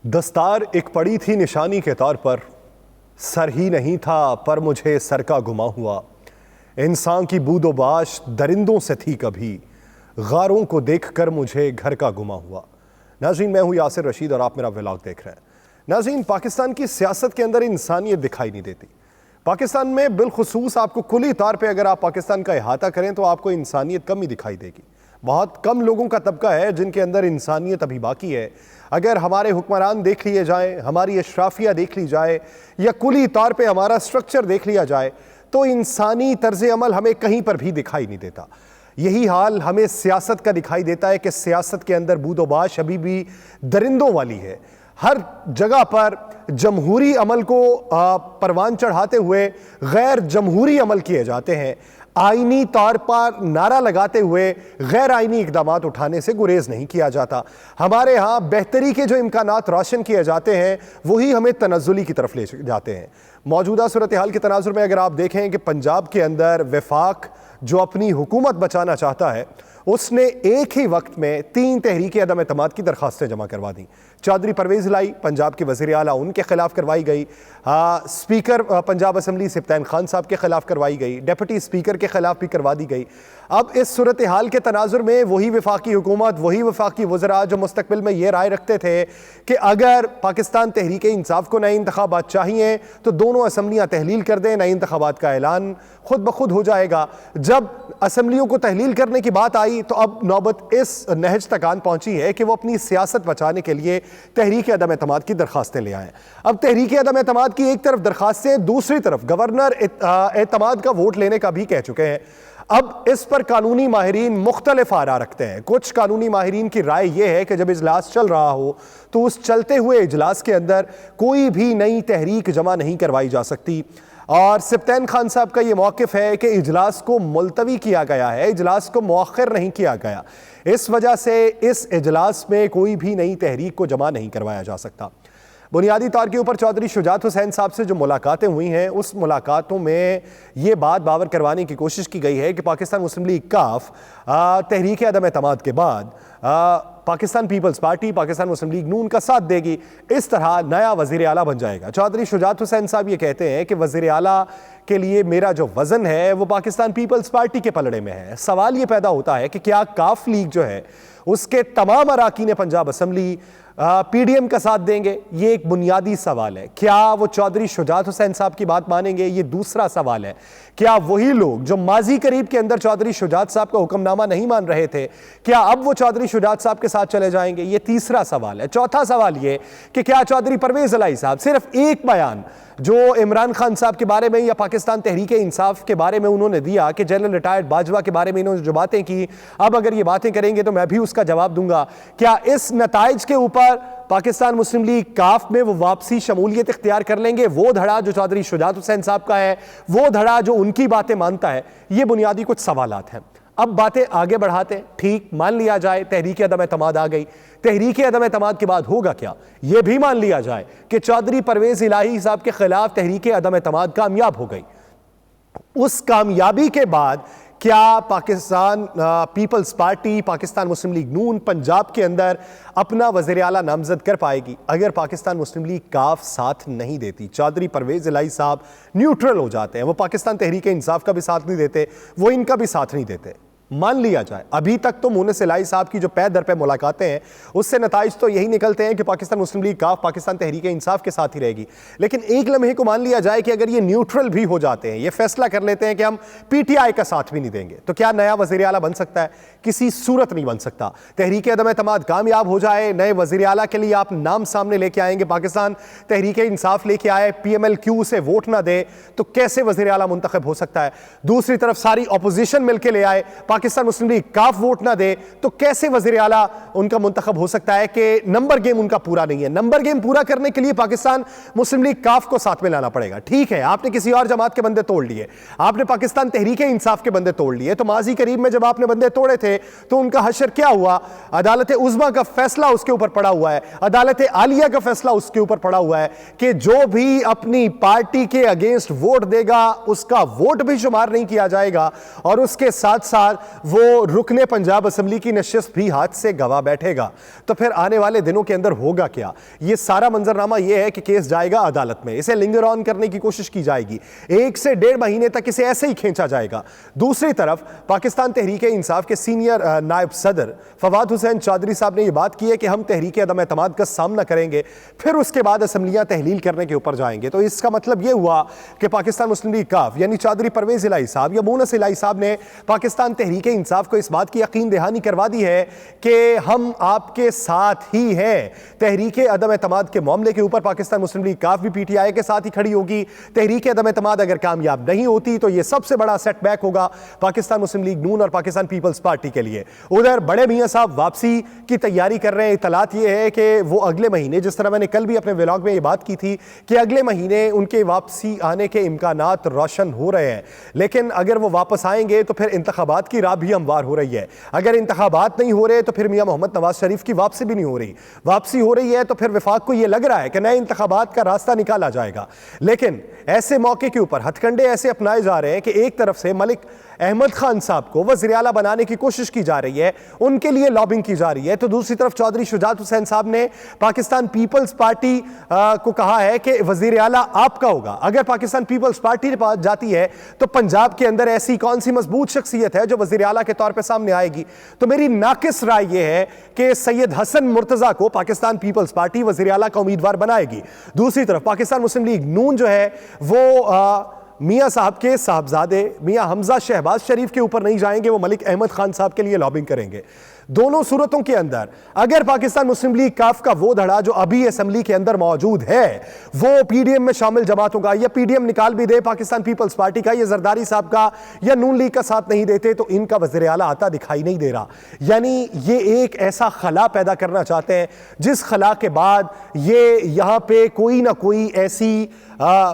दस्तार एक पड़ी थी निशानी के तौर पर, सर ही नहीं था पर मुझे सर का गुमा हुआ। इंसान की बूदोबाश दरिंदों से थी कभी, गारों को देखकर मुझे घर का गुमा हुआ। नाज़रीन, मैं हूं यासिर रशीद और आप मेरा व्लॉग देख रहे हैं। नाज़रीन, पाकिस्तान की सियासत के अंदर इंसानियत दिखाई नहीं देती। पाकिस्तान में बिलखुसूस आपको कुली तौर पे अगर आप पाकिस्तान का अहाता करें तो आपको इंसानियत कम ही दिखाई देगी। बहुत कम लोगों का तबका है जिनके अंदर इंसानियत अभी बाकी है। अगर हमारे हुक्मरान देख लिए जाएं, हमारी अशराफिया देख ली जाए या कुली तौर पे हमारा स्ट्रक्चर देख लिया जाए तो इंसानी तर्ज अमल हमें कहीं पर भी दिखाई नहीं देता। यही हाल हमें सियासत का दिखाई देता है कि सियासत के अंदर बूदोबाश अभी भी दरिंदों वाली है। हर जगह पर जमहूरी अमल को परवान चढ़ाते हुए गैर जमहूरी अमल किए जाते हैं। आईनी तौर पर नारा लगाते हुए गैर आईनी इकदामात उठाने से गुरेज नहीं किया जाता। हमारे यहाँ बेहतरी के जो इम्कानात रोशन किए जाते हैं वही हमें तनज़्ज़ुली की तरफ ले जाते हैं। मौजूदा सूरत हाल के तनाजुर में अगर आप देखें कि पंजाब के अंदर वफाक जो अपनी हुकूमत बचाना चाहता है उसने एक ही वक्त में 3 तहरीक अदम एतमाद की दरखास्तें जमा करवा दी। चौधरी परवेज़ लाई पंजाब के वज़ीर आला उनके खिलाफ करवाई गई, स्पीकर पंजाब असम्बली सिप्तान खान साहब के खिलाफ करवाई गई, डिप्टी स्पीकर के खिलाफ भी करवा दी गई। अब इस सूरत हाल के तनाजुर में वही वफाकी हुकूमत, वही वफाकी वज़रा जो मुस्तकबिल में ये राय रखते थे कि अगर पाकिस्तान तहरीक इंसाफ को नए इंतखाबात चाहिए तो दोनों असम्बलियाँ तहलील कर दें, नए इंतखाबात का ऐलान खुद ब खुद हो जाएगा। जब असम्बलियों को तहलील करने की बात आई तो अब नौबत इस नहज तक आन पहुंची है कि वो अपनी सियासत बचाने के लिए तहरीक अदम एतमाद की दरखास्तें ले आए। अब तहरीक अदम एतमाद की एक तरफ दरखास्तें, दूसरी तरफ गवर्नर एतमाद का वोट लेने का भी कह चुके हैं। अब इस पर कानूनी माहिरीन मुख्तलिफ आरा रखते हैं। कुछ कानूनी माहिरीन की राय यह है कि जब इजलास चल रहा हो तो उस चलते हुए इजलास के अंदर कोई भी नई तहरीक जमा नहीं करवाई जा सकती। और सिप्तान खान साहब का ये मौक़िफ़ है कि इजलास को मुलतवी किया गया है, इजलास को मुअख्खर नहीं किया गया। इस वजह से इस इजलास में कोई भी नई तहरीक को जमा नहीं करवाया जा सकता। बुनियादी तौर के ऊपर चौधरी शुजात हुसैन साहब से जो मुलाकातें हुई हैं उस मुलाकातों में ये बात बावर करवाने की कोशिश की गई है कि पाकिस्तान मुस्लिम लीग काफ तहरीक अदम एतमाद के बाद पाकिस्तान पीपल्स पार्टी, पाकिस्तान मुस्लिम लीग नून का साथ देगी। इस तरह नया वज़ीर आला बन जाएगा। चौधरी शुजात हुसैन साहब ये कहते हैं कि वज़ीर आला के लिए मेरा जो वज़न है वो पाकिस्तान पीपल्स पार्टी के पलड़े में है। सवाल ये पैदा होता है कि क्या काफ लीग जो है उसके तमाम अराकीन पंजाब असम्बली पीडीएम का साथ देंगे? ये एक बुनियादी सवाल है। क्या वो चौधरी शुजात हुसैन साहब की बात मानेंगे? ये दूसरा सवाल है। क्या वही लोग जो माजी करीब के अंदर चौधरी शुजात साहब का हुक्मनामा नहीं मान रहे थे, क्या अब वो चौधरी शुजात साहब के साथ चले जाएंगे? ये तीसरा सवाल है। चौथा सवाल ये कि क्या चौधरी परवेज़ इलाही साहब सिर्फ एक बयान जो इमरान खान साहब के बारे में या पाकिस्तान तहरीक इंसाफ के बारे में उन्होंने दिया कि जनरल रिटायर्ड बाजवा के बारे में इन्होंने जो बातें की, अब अगर ये बातें करेंगे तो मैं भी उसका जवाब दूंगा, क्या इस नताइज के ऊपर पाकिस्तान मुस्लिम लीग काफ में वो वापसी शमूलियत इख्तियार कर लेंगे? वो धड़ा जो चौधरी शुजात हुसैन साहब का है, वो धड़ा जो उनकी बातें मानता है? ये बुनियादी कुछ सवालात हैं। अब बातें आगे बढ़ाते हैं। ठीक, मान लिया जाए तहरीक अदम एतमाद आ गई, तहरीक अदम एतमाद के बाद होगा क्या? यह भी मान लिया जाए कि चौधरी परवेज़ इलाही साहब के खिलाफ तहरीक अदम एतमाद कामयाब हो गई। उस कामयाबी के बाद क्या पाकिस्तान पीपल्स पार्टी, पाकिस्तान मुस्लिम लीग नून पंजाब के अंदर अपना वज़ीर आला नामजद कर पाएगी? अगर पाकिस्तान मुस्लिम लीग काफ साथ नहीं देती, चौधरी परवेज़ इलाही साहब न्यूट्रल हो जाते हैं, वो पाकिस्तान तहरीक इंसाफ का भी साथ नहीं देते, वो इनका भी साथ नहीं देते, मान लिया जाए अभी तक तो मुनिस इलाही साहब की जो पै दर पे मुलाकातें हैं उससे नताइज तो यही निकलते हैं कि पाकिस्तान मुस्लिम लीग काफ पाकिस्तान तहरीक इंसाफ के साथ ही रहेगी। लेकिन एक लम्हे को मान लिया जाए कि अगर ये न्यूट्रल भी हो जाते हैं, ये फैसला कर लेते हैं कि हम पीटीआई का साथ भी नहीं देंगे, तो क्या नया वज़ीर आला बन सकता है? किसी सूरत नहीं बन सकता। तहरीक अदम एतमाद कामयाब हो जाए, नए वज़ीर आला के लिए आप नाम सामने लेके आएंगे, पाकिस्तान तहरीक इंसाफ लेके आए, PMLQ से वोट ना दे तो कैसे वज़ीर आला मुंतखब हो सकता है? दूसरी तरफ सारी अपोजिशन मिलकर ले आए, पाकिस्तान मुस्लिम लीग काफ वोट ना दे तो कैसे वज़ीर आला उनका मुंतखब हो सकता है? कि नंबर गेम उनका पूरा नहीं है। नंबर गेम पूरा करने के लिए पाकिस्तान मुस्लिम लीग काफ को साथ में लाना पड़ेगा। ठीक है, आपने किसी और जमात के बंदे तोड़ लिए, आपने पाकिस्तान तहरीक इंसाफ के बंदे तोड़ लिए, तो माजी करीब में जब आपने बंदे तोड़े थे तो उनका हशर क्या हुआ? अदालत उज़्मा का फैसला उसके ऊपर पड़ा हुआ है, अदालत आलिया का फैसला उसके ऊपर पड़ा हुआ है कि जो भी अपनी पार्टी के अगेंस्ट वोट देगा उसका वोट भी शुमार नहीं किया जाएगा और उसके साथ साथ वो रुकने पंजाब असेंबली की नशिस्त भी हाथ से गवा बैठेगा। तो फिर आने वाले दिनों के अंदर होगा क्या? ये सारा मंजरनामा ये है कि केस जाएगा अदालत में, इसे लिंगर ऑन करने की कोशिश की जाएगी, 1 से 1.5 महीने तक इसे ऐसे ही खींचा जाएगा। दूसरी तरफ पाकिस्तान तहरीक इंसाफ के सीनियर नायब सदर फवाद हुसैन चौधरी साहब ने यह बात की है कि हम तहरीक अदम एतमाद का सामना करेंगे, फिर उसके बाद असेंबलियां तहलील करने के ऊपर जाएंगे। तो इसका मतलब यह हुआ कि पाकिस्तान मुस्लिम लीग काफ यानी चौधरी परवेज इलाही साहब या मोनस इलाही साहब ने पाकिस्तान तहरीक इंसाफ को इस बात की यकीन दहानी करवा दी है कि हम आपके साथ ही हैं। तहरीक अदम एतमाद के मामले के ऊपर पाकिस्तान मुस्लिम लीग काफ भी पीटीआई के साथ ही खड़ी होगी। तहरीक अदम एतमाद अगर कामयाब नहीं होती तो यह सबसे बड़ा सेटबैक होगा पाकिस्तान मुस्लिम लीग नून और पाकिस्तान पीपल्स पार्टी के लिए। उधर बड़े मियां साहब वापसी की तैयारी कर रहे हैं। इतलात यह है कि वो अगले महीने, जिस तरह मैंने कल भी अपने व्लॉग में ये बात की थी कि अगले महीने उनके वापसी आने के इम्कानात रोशन हो रहे हैं, लेकिन अगर वो वापस आएंगे तो फिर इंतखाबात की राह भी हमवार हो रही है। अगर इंतखाबात नहीं हो रहे तो फिर मियां मोहम्मद नवाज शरीफ की वापसी भी नहीं हो रही। वापसी हो रही है तो फिर वफाक को यह लग रहा है कि नए इंतखाबात का रास्ता निकाला जाएगा। लेकिन ऐसे मौके के ऊपर हथकंडे ऐसे अपनाए जा रहे हैं कि एक तरफ से मलिक अहमद खान साहब को वज़ीर आला बनाने की कोशिश की जा रही है, उनके लिए लॉबिंग की जा रही है, तो दूसरी तरफ चौधरी शुजात हुसैन साहब ने पाकिस्तान पीपल्स पार्टी को कहा है कि वज़ीर आला आपका होगा। अगर पाकिस्तान पीपल्स पार्टी के पास जाती है तो पंजाब के अंदर ऐसी कौन सी मजबूत शख्सियत है जो वज़ीर आला के तौर पर सामने आएगी? तो मेरी नाकिस राय यह है कि सैयद हसन मुर्तजा को पाकिस्तान पीपल्स पार्टी वज़ीर आला का उम्मीदवार बनाएगी। दूसरी तरफ पाकिस्तान मुस्लिम लीग नून जो है वो मियां साहब के साहबजादे मियां हमजा शहबाज शरीफ के ऊपर नहीं जाएंगे, वो मलिक अहमद खान साहब के लिए लॉबिंग करेंगे। दोनों सूरतों के अंदर अगर पाकिस्तान मुस्लिम लीग काफ का वो धड़ा जो अभी असेंबली के अंदर मौजूद है वो पीडीएम में शामिल जमातों का, या पीडीएम निकाल भी दे पाकिस्तान पीपल्स पार्टी का या जरदारी साहब का या नून लीग का साथ नहीं देते, तो इनका वज़ीर आला आता दिखाई नहीं दे रहा। यानी ये एक ऐसा खला पैदा करना चाहते हैं जिस खला के बाद ये यहां पे कोई ना कोई ऐसी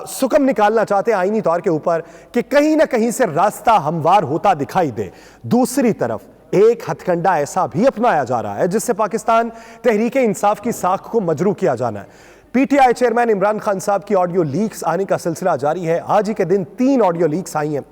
सुकम निकालना चाहते हैं आईनी तौर के ऊपर कि कहीं ना कहीं से रास्ता हमवार होता दिखाई दे। दूसरी तरफ एक हथकंडा ऐसा भी अपनाया जा रहा है जिससे पाकिस्तान तहरीक इंसाफ की साख को मजरू किया जाना है। पीटीआई चेयरमैन इमरान खान साहब की ऑडियो लीक्स आने का सिलसिला जारी है। आज ही के दिन 3 ऑडियो लीक्स आई हैं।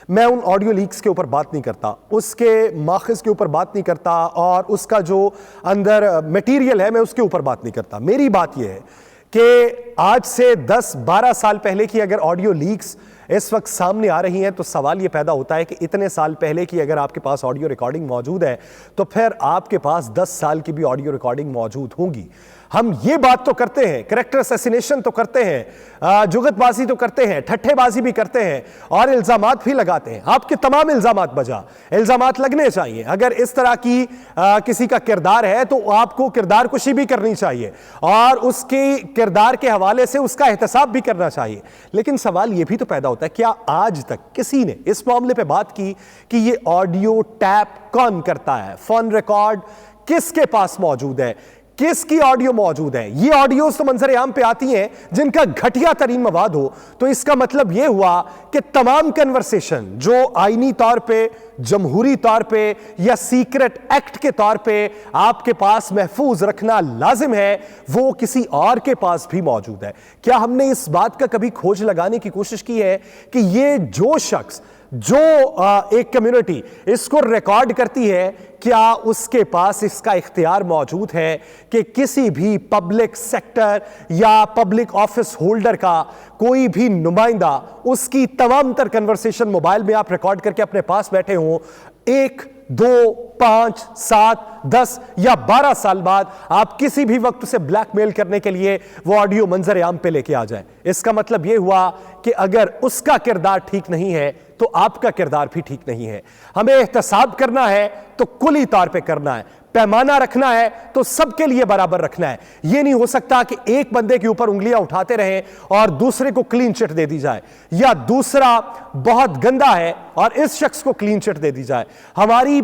मैं उन ऑडियो लीक्स के ऊपर बात नहीं करता, उसके माखज़ के ऊपर बात नहीं करता, और उसका जो अंदर मटीरियल है मैं उसके ऊपर बात नहीं करता। मेरी बात यह है कि आज से 10-12 साल पहले की अगर ऑडियो लीक्स इस वक्त सामने आ रही हैं तो सवाल ये पैदा होता है कि इतने साल पहले की अगर आपके पास ऑडियो रिकॉर्डिंग मौजूद है तो फिर आपके पास 10 साल की भी ऑडियो रिकॉर्डिंग मौजूद होंगी। हम ये बात तो करते हैं, कैरेक्टर असैसिनेशन तो करते हैं, जुगतबाजी तो करते हैं, ठट्ठेबाजी भी करते हैं और इल्जामात भी लगाते हैं। आपके तमाम इल्जामात बजा, इल्जामात लगने चाहिए। अगर इस तरह की किसी का किरदार है तो आपको किरदार कुशी भी करनी चाहिए और उसके किरदार के हवाले से उसका एहतसाब भी करना चाहिए। लेकिन सवाल यह भी तो पैदा होता है, क्या आज तक किसी ने इस मामले पर बात की कि ये ऑडियो टैप कौन करता है, फोन रिकॉर्ड किसके पास मौजूद है, किसकी ऑडियो मौजूद है? ये ऑडियोज तो मंजर आम पे आती हैं जिनका घटिया तरीन मवाद हो। तो इसका मतलब यह हुआ कि तमाम कन्वर्सेशन जो आईनी तौर पे, जमहूरी तौर पे या सीक्रेट एक्ट के तौर पे आपके पास महफूज रखना लाजिम है, वो किसी और के पास भी मौजूद है। क्या हमने इस बात का कभी खोज लगाने की कोशिश की है कि ये जो शख्स, जो एक कम्युनिटी इसको रिकॉर्ड करती है, क्या उसके पास इसका इख्तियार मौजूद है कि किसी भी पब्लिक सेक्टर या पब्लिक ऑफिस होल्डर का कोई भी नुमाइंदा उसकी तमाम तर कन्वर्सेशन मोबाइल में आप रिकॉर्ड करके अपने पास बैठे हों, 1, 2, 5, 7, 10 या 12 साल बाद आप किसी भी वक्त उसे ब्लैकमेल करने के लिए वो ऑडियो मंजर आम पे लेके आ जाए? इसका मतलब यह हुआ कि अगर उसका किरदार ठीक नहीं है तो आपका किरदार भी ठीक नहीं है। हमें एहतसाब करना है तो कुली तौर पे करना है, पैमाना रखना है तो सबके लिए बराबर रखना है। यह नहीं हो सकता कि एक बंदे के ऊपर उंगलियां उठाते रहें और दूसरे को क्लीन चिट दे दी जाए, या दूसरा बहुत गंदा है और इस शख्स को क्लीन चिट दे दी जाए। हमारी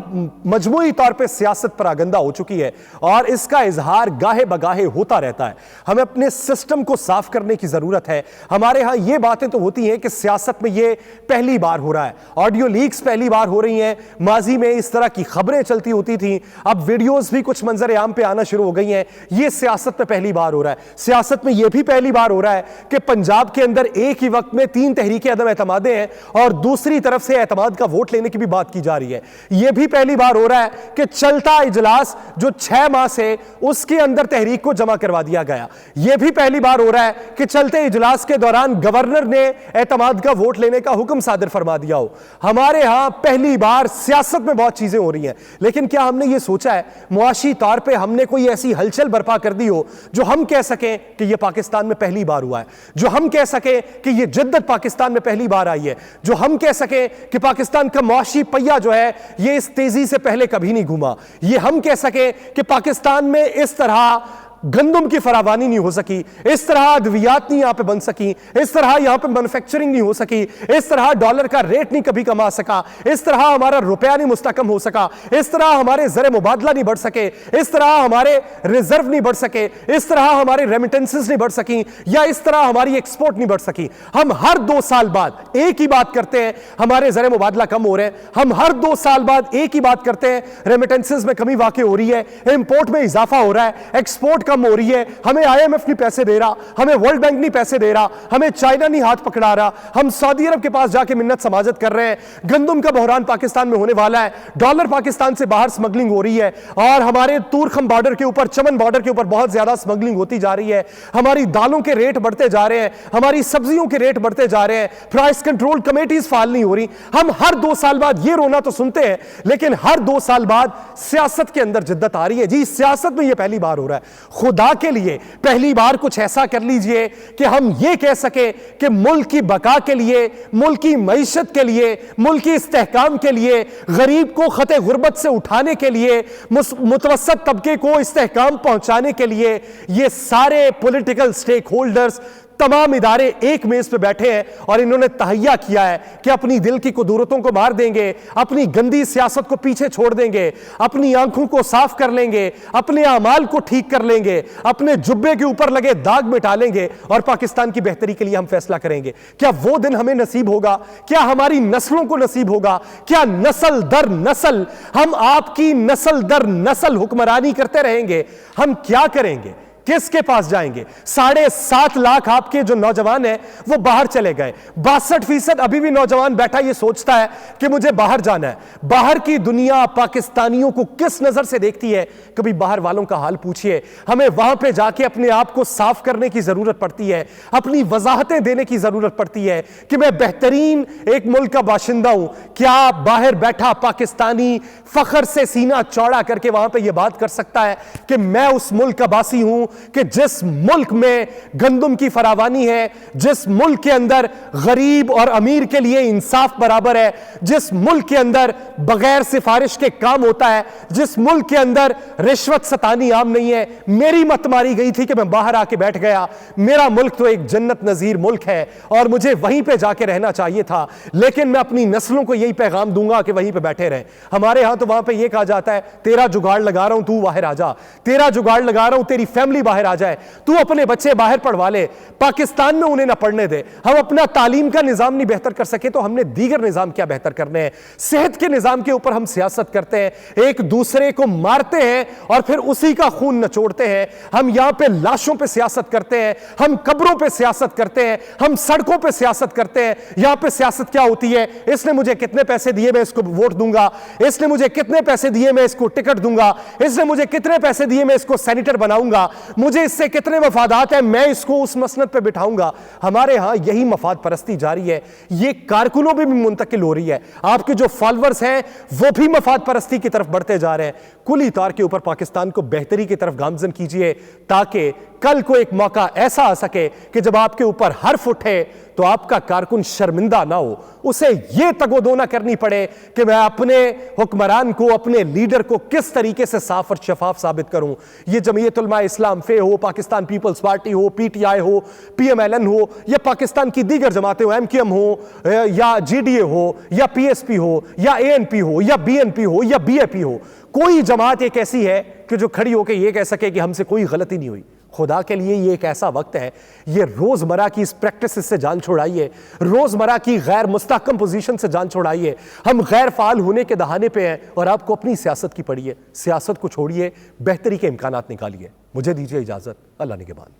मजमूई तौर पे सियासत परागंदा हो चुकी है और इसका इजहार गाहे बगाहे होता रहता है। हमें अपने सिस्टम को साफ करने की जरूरत है। हमारे यहां ये बातें तो होती हैं कि सियासत में ये पहली बार हो रहा है, ऑडियो लीक्स पहली बार हो रही हैं, माजी में इस तरह की खबरें चलती होती थी, अब वीडियोस भी कुछ मंजर आम पे आना शुरू हो गई हैं। ये सियासत में पहली बार हो रहा है। सियासत में यह भी पहली बार हो रहा है कि पंजाब के अंदर एक ही वक्त में 3 तहरीके अदम एतमादे हैं और दूसरी तरफ से एतमाद का वोट लेने की भी बात की जा रही है। यह भी पहली बार हो रहा है कि चलता इजलास जो 6 माह से उसके अंदर तहरीक को जमा करवा दिया गया। यह भी पहली बार हो रहा है कि चलते इजलास के दौरान गवर्नर ने एतमाद का वोट लेने का हुक्म सादर फरमा दिया हो। हमारे यहां पहली बार सियासत में बहुत चीजें हो रही हैं, लेकिन क्या हमने ये सोचा है मुआशी तौर पे हमने कोई ऐसी हलचल बर्पा कर दी हो जो हम कह सकें कि यह पाकिस्तान में पहली बार हुआ है, जो हम कह सकें कि यह जिद्दत पाकिस्तान में पहली बार आई है, जो हम कह सकें कि पाकिस्तान का मुआशी पहिया जो है यह इस तेजी से पहले कभी नहीं घूमा, यह हम कह सकें कि पाकिस्तान में इस तरह गंदम की फरावानी नहीं हो सकी, इस तरह अद्वियात नहीं यहां पे बन सकी, इस तरह यहां पे मैन्युफैक्चरिंग नहीं हो सकी, इस तरह डॉलर का रेट नहीं कभी कमा सका, इस तरह हमारा रुपया नहीं मुस्तकम हो सका, इस तरह हमारे ज़र मुबादला नहीं बढ़ सके, इस तरह हमारे रिजर्व नहीं बढ़ सके, इस तरह हमारे रेमिटेंसेस नहीं बढ़ सकी, या इस तरह हमारी एक्सपोर्ट नहीं बढ़ सकी। हम हर 2 साल बाद एक ही बात करते हैं, हमारे ज़र मुबादला कम हो रहे हैं। हम हर 2 साल बाद एक ही बात करते हैं, रेमिटेंसेस में कमी वाक़ई हो रही है, इंपोर्ट में इजाफा हो रहा है, एक्सपोर्ट कम हो रही है, हमें IMF नहीं पैसे दे रहा, हमें वर्ल्ड बैंक नहीं पैसे दे रहा, हमें चाइना नहीं हाथ पकड़ा रहा, हम सऊदी अरब के पास जाके मिन्नत समाजत कर रहे हैं। गंदम का बहरान पाकिस्तान में होने वाला है, डॉलर पाकिस्तान से बाहर स्मगलिंग हो रही है और हमारे तूरखम बॉर्डर के ऊपर, चमन बॉर्डर के ऊपर बहुत ज्यादा स्मगलिंग होती जा रही है। हमारी दालों के रेट बढ़ते जा रहे हैं, हमारी सब्जियों के रेट बढ़ते जा रहे हैं, प्राइस कंट्रोल कमेटीज फाल नहीं हो रही। हम हर 2 साल बाद ये रोना तो सुनते हैं, लेकिन हर 2 साल बाद सियासत के अंदर जिद्दत आ रही है। जी, सियासत में यह पहली बार हो रहा है। खुदा के लिए पहली बार कुछ ऐसा कर लीजिए कि हम यह कह सके कि मुल्क की बका के लिए, मुल्क की मईशत के लिए, मुल्क की इस्तेहकाम के लिए, गरीब को खते गुर्बत से उठाने के लिए, मुतवस्सत तबके को इस्तेहकाम पहुंचाने के लिए ये सारे पॉलिटिकल स्टेक होल्डर्स, तमाम इदारे एक मेज पे बैठे हैं और इन्होंने तहैया किया है कि अपनी दिल की कुदरतों को मार देंगे, अपनी गंदी सियासत को पीछे छोड़ देंगे, अपनी आंखों को साफ कर लेंगे, अपने अमाल को ठीक कर लेंगे, अपने जुब्बे के ऊपर लगे दाग मिटा लेंगे और पाकिस्तान की बेहतरी के लिए हम फैसला करेंगे। क्या वो दिन हमें नसीब होगा? क्या हमारी नस्लों को नसीब होगा? क्या नस्ल दर नस्ल हम आपकी नस्ल दर नस्ल हुक्मरानी करते रहेंगे? हम क्या करेंगे? किसके पास जाएंगे? 7.5 लाख आपके जो नौजवान हैं वो बाहर चले गए। 62% अभी भी नौजवान बैठा ये सोचता है कि मुझे बाहर जाना है। बाहर की दुनिया पाकिस्तानियों को किस नजर से देखती है, कभी बाहर वालों का हाल पूछिए। हमें वहां पे जाके अपने आप को साफ करने की जरूरत पड़ती है, अपनी वजाहतें देने की जरूरत पड़ती है कि मैं बेहतरीन एक मुल्क का बाशिंदा हूं। क्या बाहर बैठा पाकिस्तानी फख्र से सीना चौड़ा करके वहां पे यह बात कर सकता है कि मैं उस मुल्क का बासी हूं कि जिस मुल्क में गंदम की फरावानी है, जिस मुल्क के अंदर गरीब और अमीर के लिए इंसाफ बराबर है, जिस मुल्क के अंदर बगैर सिफारिश के काम होता है, जिस मुल्क के अंदर रिश्वत सतानी आम नहीं है। मेरी मत मारी गई थी कि मैं बाहर आके बैठ गया। मेरा मुल्क तो एक जन्नत नजीर मुल्क है और मुझे वहीं पे जाके रहना चाहिए था, लेकिन मैं अपनी नस्लों को यही पैगाम दूंगा कि वहीं पे बैठे रहें। हमारे यहां तो वहां पे यह कहा जाता है, तेरा जुगाड़ लगा रहा हूं, तू बाहर आ जा। तेरा जुगाड़ लगा रहा हूं, तेरी फैमिली बाहर आ जाए, तू अपने बच्चे बाहर पढ़वा ले। पाकिस्तान में उन्हें ना पढ़ने दे। हम अपना तालीम का निजाम नहीं बेहतर कर सके तो हमने दीगर निजाम क्या बेहतर करने हैं? सेहत के निजाम के ऊपर हम सियासत करते हैं, एक दूसरे को मारते हैं और फिर उसी का खून नचोड़ते हैं। हम यहां पे लाशों पे सियासत करते हैं, हम कब्रों पे सियासत करते हैं, हम सड़कों पे सियासत करते हैं। यहां पे सियासत क्या होती है? इसने मुझे कितने पैसे दिए, मैं इसको वोट दूंगा। इसने मुझे कितने पैसे दिए, मैं इसको टिकट दूंगा। इसने मुझे कितने पैसे दिए, मैं इसको सेनेटर बनाऊंगा। मुझे इससे कितने मफादात हैं, मैं इसको उस मसनद पे बिठाऊंगा। हमारे यहां यही मफाद परस्ती जारी है। ये कारकुनों में भी मुंतकिल हो रही है। आपके जो फॉलोअर्स हैं वो भी मफाद परस्ती की तरफ बढ़ते जा रहे हैं। कुली तौर के ऊपर पाकिस्तान को बेहतरी की तरफ गामजन कीजिए ताकि कल को एक मौका ऐसा आ सके कि जब आपके ऊपर हर्फ उठे तो आपका कारकुन शर्मिंदा ना हो, उसे यह तगोदो ना करनी पड़े कि मैं अपने हुक्मरान को, अपने लीडर को किस तरीके से साफ और शफाफ साबित करूं। यह जमीयत उलमा इस्लाम फे हो, पाकिस्तान पीपल्स पार्टी हो, PTI हो, PMLN हो, या पाकिस्तान की दीगर जमातें हो, MQM हो या GDA हो या PSP हो या ANP हो या BNP हो या BAP हो, कोई जमात एक ऐसी है कि जो खड़ी होकर यह कह सके कि हमसे कोई गलती नहीं हुई। खुदा के लिए ये एक ऐसा वक्त है, ये रोजमर्रा की इस प्रैक्टिस से जान छोड़ाइए, रोजमर्रा की गैर मुस्तहकम पोजीशन से जान छोड़ाइए। हम गैर फाल होने के दहाने पे हैं और आपको अपनी सियासत की पड़ी है। सियासत को छोड़िए, बेहतरी के इम्कानात निकालिए। मुझे दीजिए इजाजत, अल्लाह निगहबान।